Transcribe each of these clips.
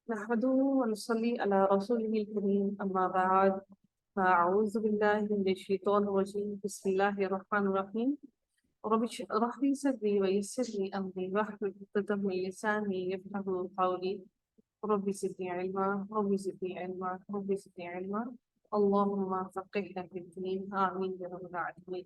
نحمده ونصلي على رسوله الكريم أما بعد فأعوذ بالله من الشيطان الرجيم بسم الله الرحمن الرحيم رب اشرح لي صدري ويسر لي أمري واحلل عقدة من لساني يفقهوا قولي رب زدني علما رب زدني علما رب زدني علما اللهم فقهنا في الدين آمين يا رب العالمين.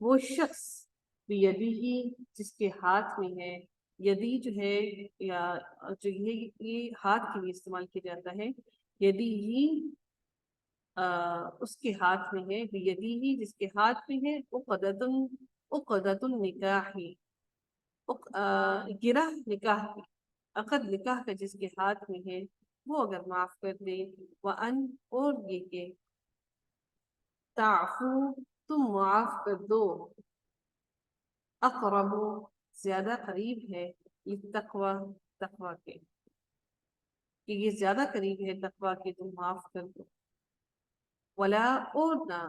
وہ شخص بیدیہی جس کے ہاتھ میں ہے، یدی جو ہے یا جو یہ ہاتھ کے لیے استعمال کیا جاتا ہے، یدی ہی اس کے ہاتھ میں ہے، بیدیہی جس کے ہاتھ میں ہے، عقدۃ النکاح، گرہ نکاح کی، عقد نکاح کا جس کے ہاتھ میں ہے وہ اگر معاف کر دے، وَأَن اور یہ کہ تعفو تم معاف کر دو، اقرب زیادہ قریب ہے، للتقوی تقوی کے، کہ یہ زیادہ قریب ہے تقوی کے، تم معاف کر دو، ولا اور نہ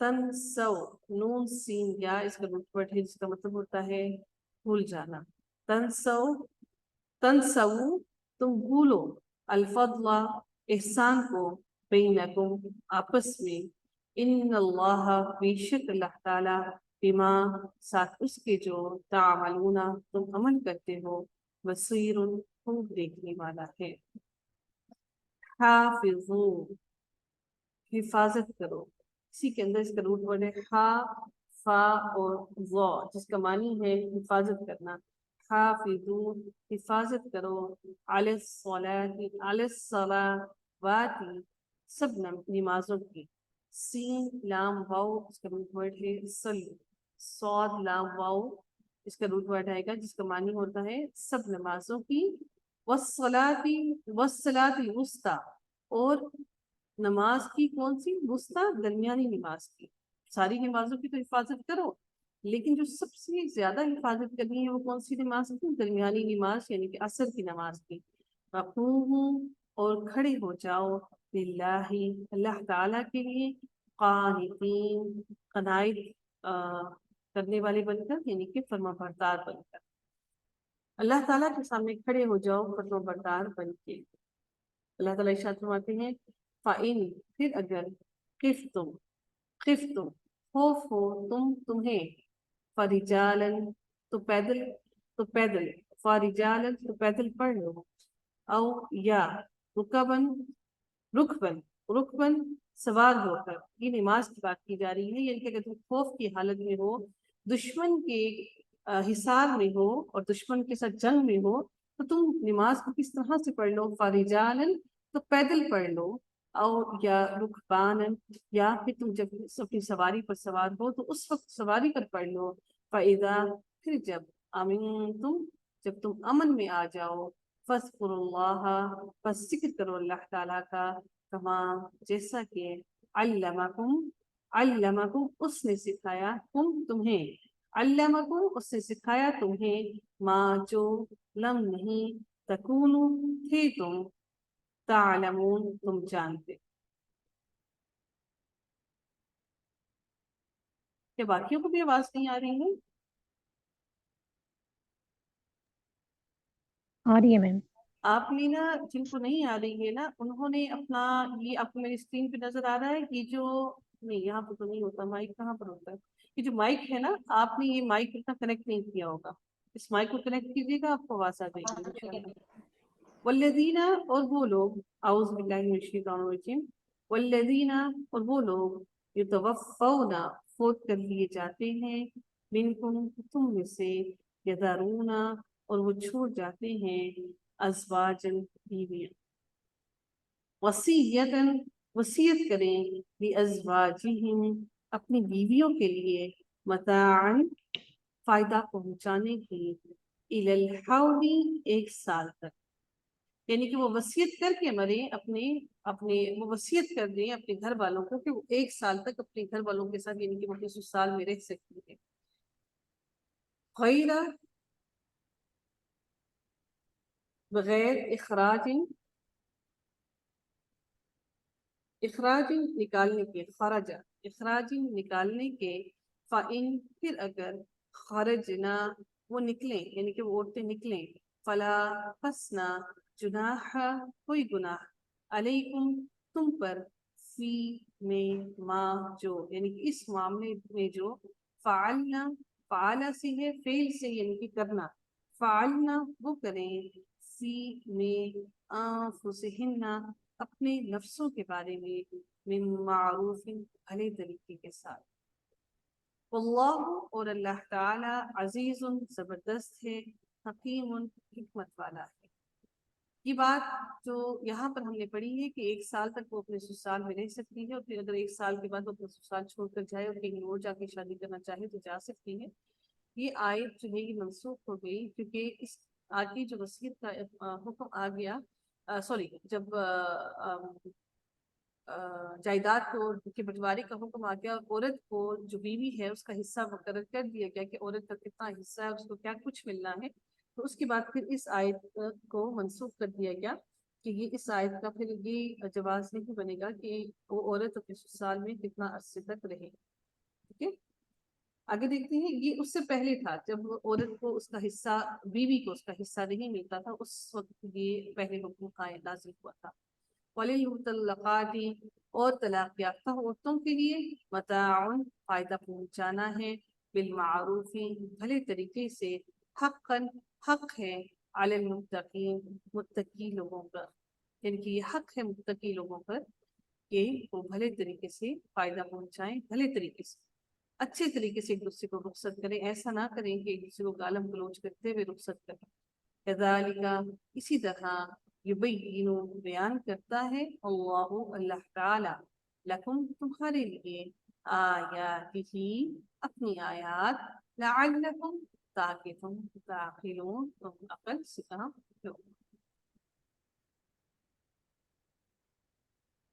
تنسو نون سین یا اس کا روٹ ورڈ ہے جس کا مطلب ہوتا ہے بھول جانا، تنسو تم بھولو، الفضل احسان کو، بینکم آپس میں، ان اللہ بے شک اللہ تعالی، بما ساتھ اس کے جو تعملون تم عمل کرتے ہو، بصیر خوب دیکھنے والا ہے۔ حافظو حفاظت کرو، اسی کے اندر اس کا روٹ ورڈ ہے ہا فا اور وا جس کا معنی ہے حفاظت کرنا، حافظو حفاظت کرو، علی الصلاوات سب نمازوں کی، سین لام واو اس کا روٹ ورڈ ہے صلی، صاد لام واو اس کا روٹ ورڈ آئے گا جس کا معنی ہوتا ہے سب نمازوں کی، والصلاۃ الوسطی اور نماز کی کون سی، وسطی درمیانی نماز کی، ساری نمازوں کی تو حفاظت کرو لیکن جو سب سے زیادہ حفاظت کرنی ہے وہ کون سی نماز کی، درمیانی نماز یعنی کہ عصر کی نماز کی، وقوموا اور کھڑے ہو جاؤ، للہ اللہ تعالیٰ کے لیے، قانتین قناعت کرنے والے بن کر، یعنی کہ فرما بردار بن کر، اللہ تعالیٰ کے سامنے کھڑے ہو جاؤ فرما بردار بن کے۔ اللہ تعالیٰ ارشاد فرماتے ہیں فَإِن پھر اگر خفتم خوف ہو تمہیں، فرجالن تو پیدل فرجالن تو پیدل پڑھ لو، او یا رکبن سوار ہو کر، یہ نماز کی بات کی جا رہی ہے، یعنی کہ اگر تم خوف کی حالت میں ہو، دشمن کے حصار میں ہو اور دشمن کے ساتھ جنگ میں ہو، تو تم نماز کو کس طرح سے پڑھ لو، فرجالن تو پیدل پڑھ لو، او یا رکبانن یا پھر تم جب اپنی سواری پر سوار ہو تو اس وقت سواری پر پڑھ لو، فَإِذَا پھر جب جب تم امن میں آ جاؤ، فَاذْكُرُوا اللَّهَ بس ذکر کرو اللہ تعالیٰ کا، کما جیسا کہ علمکم اس نے سکھایا، تمہیں علمکم اس نے سکھایا تمہیں، ما جو لم نہیں، تکونو تھے تم، تعلمون تم جانتے۔ کیا باقیوں کو بھی آواز نہیں آ رہی ہے؟ آ رہی ہے میم۔ آپ نے نا جن کو نہیں آ رہی ہے نا انہوں نے اپنا یہ آپ کو میری اسکرین پہ نظر آ رہا ہے کہ جو نہیں یہاں پہ تو نہیں ہوتا، مائک کہاں پر ہوتا ہے، یہ جو مائک ہے نا آپ نے یہ مائک اتنا کنیکٹ نہیں کیا ہوگا، اس مائک کو کنیکٹ کیجیے گا آپ کو آواز آ جائے گی انشاءاللہ۔ والذین اور وہ لوگ، اعوذ باللہ من الشیطان الرجیم، والذین اور وہ لوگ، یتوفون فوت کر لیے جاتے ہیں، منکم تم میں سے، یذرون اور وہ چھوڑ جاتے ہیں، ازواجن بیویاں، وصیتاً وصیت کریں، لازواجہم اپنی بیویوں کے لیے، متاعن فائدہ پہنچانے کی، الی الحول ایک سال تک، یعنی کہ وہ وصیت کر کے مرے، اپنے وہ وصیت کر دیں اپنے گھر والوں کو کہ وہ ایک سال تک اپنے گھر والوں کے ساتھ، یعنی کہ وہ اپنے سسرال میں رہ سکتی ہے، غیر بغیر اخراج نکالنے کے، خرج اخراج نکالنے کے، فَإِن پھر اگر خرجنا وہ نکلیں یعنی کہ وہ عورتیں نکلیں، فلا پسنا جناح کوئی گناہ، علیکم تم پر، فی میں ما جو یعنی کہ اس معاملے میں جو، فعلنا فعلا سے ہے فعل سے یعنی کہ کرنا، فعلنا وہ کریں، فی میں انفسہن اپنے نفسوں کے بارے میں، من معروف بھلے طریقے کے ساتھ، اللہ اور اللہ تعالی عزیز زبردست ہے، حکیم حکمت والا ہے۔ یہ بات جو یہاں پر ہم نے پڑھی ہے کہ 1 سال تک وہ اپنے سسرال میں رہ سکتی ہے، اور پھر اگر 1 سال کے بعد وہ اپنا سسرال چھوڑ کر جائے اور کہیں اور جا کے شادی کرنا چاہے تو جا سکتی ہے۔ یہ آیت جو ہے یہ منسوخ ہو گئی کیونکہ اس آگے جو وصیت کا حکم آ گیا، سوری، جب جائیداد کو کے بٹوارے کا حکم آ گیا اور عورت کو جو بیوی ہے اس کا حصہ مقرر کر دیا گیا کہ عورت کا کتنا حصہ ہے، اس کو کیا کچھ ملنا ہے، تو اس کے بعد پھر اس آیت کو منسوخ کر دیا گیا کہ یہ اس آیت کا پھر یہ جواز نہیں بنے گا کہ وہ عورت اپنے سسرال میں کتنا عرصے تک رہے۔ ٹھیک ہے، آگے دیکھتے ہیں، یہ اس سے پہلے تھا جب عورت کو اس کا حصہ، بیوی کو اس کا حصہ نہیں ملتا تھا، اس وقت یہ پہلے حکم نازل ہوا تھا۔ وَلِلْمُطَلَّقَاتِ اور طلاق یافتہ عورتوں کے لیے متاع فائدہ پہنچانا ہے، بالمعروف بھلے طریقے سے، حقاً حق ہے، علی المتقین متقی لوگوں پر، یعنی کہ یہ حق ہے متقی لوگوں پر کہ وہ بھلے طریقے سے فائدہ پہنچائیں، بھلے طریقے سے، اچھے طریقے سے ایک دوسرے کو رخصت کریں، ایسا نہ کریں کہ ایک دوسرے کو گالم گلوچ کرتے ہوئے رخصت کریں۔ کذالک اسی طرح یبین بیان کرتا ہے اللہ اللہ تعالی لکم تمہارے لیے آیاتہ اپنی آیات، لعلکم تاکہ تم تعقلون تم عقل سے کام لو۔